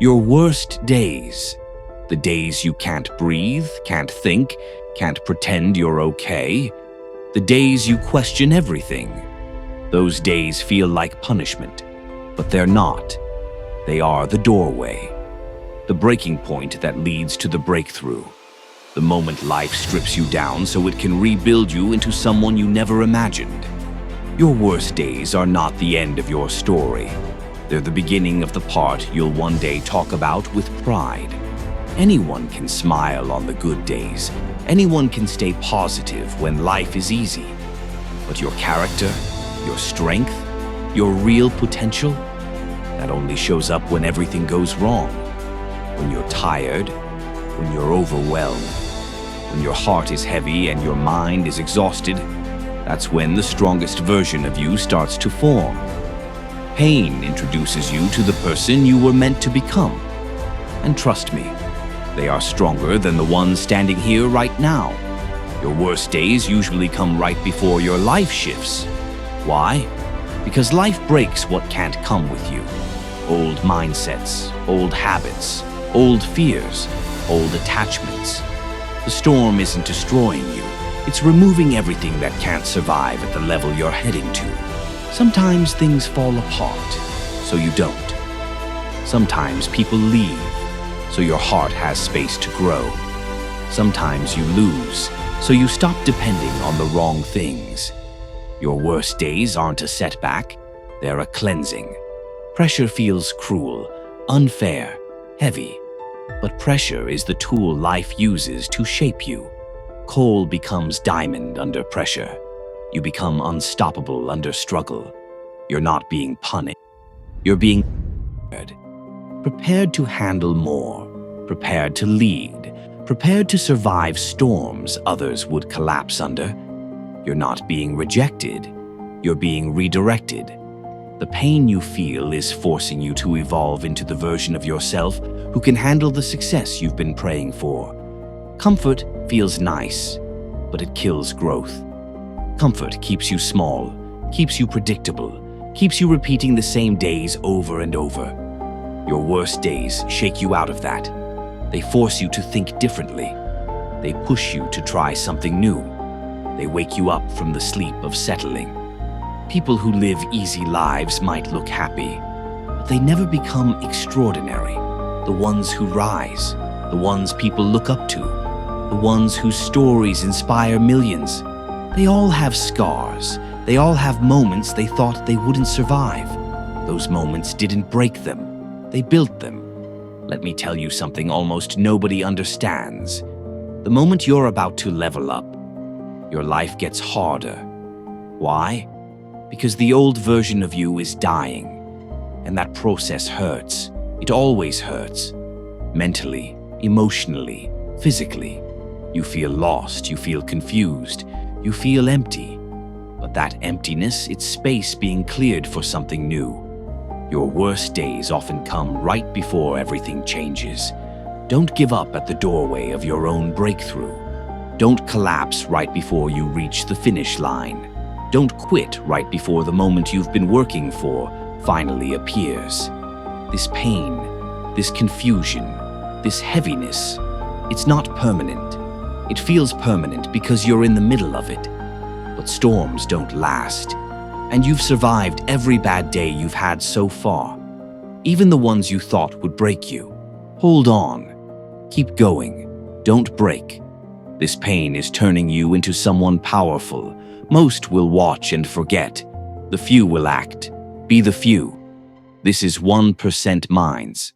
Your worst days, the days you can't breathe, can't think, can't pretend you're okay, the days you question everything. Those days feel like punishment, but they're not. They are the doorway, the breaking point that leads to the breakthrough. The moment life strips you down so it can rebuild you into someone you never imagined. Your worst days are not the end of your story. They're the beginning of the part you'll one day talk about with pride. Anyone can smile on the good days. Anyone can stay positive when life is easy. But your character, your strength, your real potential, that only shows up when everything goes wrong. When you're tired, when you're overwhelmed, when your heart is heavy and your mind is exhausted, that's when the strongest version of you starts to form. Pain introduces you to the person you were meant to become. And trust me, they are stronger than the ones standing here right now. Your worst days usually come right before your life shifts. Why? Because life breaks what can't come with you. Old mindsets, old habits, old fears, old attachments. The storm isn't destroying you. It's removing everything that can't survive at the level you're heading to. Sometimes things fall apart, so you don't. Sometimes people leave, so your heart has space to grow. Sometimes you lose, so you stop depending on the wrong things. Your worst days aren't a setback, they're a cleansing. Pressure feels cruel, unfair, heavy. But pressure is the tool life uses to shape you. Coal becomes diamond under pressure. You become unstoppable under struggle. You're not being punished. You're being prepared to handle more, prepared to lead, prepared to survive storms others would collapse under. You're not being rejected. You're being redirected. The pain you feel is forcing you to evolve into the version of yourself who can handle the success you've been praying for. Comfort feels nice, but it kills growth. Comfort keeps you small, keeps you predictable, keeps you repeating the same days over and over. Your worst days shake you out of that. They force you to think differently. They push you to try something new. They wake you up from the sleep of settling. People who live easy lives might look happy, but they never become extraordinary. The ones who rise, the ones people look up to, the ones whose stories inspire millions. They all have scars. They all have moments they thought they wouldn't survive. Those moments didn't break them. They built them. Let me tell you something almost nobody understands. The moment you're about to level up, your life gets harder. Why? Because the old version of you is dying. And that process hurts. It always hurts. Mentally, emotionally, physically. You feel lost, you feel confused, you feel empty. But that emptiness, it's space being cleared for something new. Your worst days often come right before everything changes. Don't give up at the doorway of your own breakthrough. Don't collapse right before you reach the finish line. Don't quit right before the moment you've been working for finally appears. This pain, this confusion, this heaviness, it's not permanent. It feels permanent because you're in the middle of it. But storms don't last. And you've survived every bad day you've had so far. Even the ones you thought would break you. Hold on. Keep going. Don't break. This pain is turning you into someone powerful. Most will watch and forget. The few will act. Be the few. This is 1% Minds.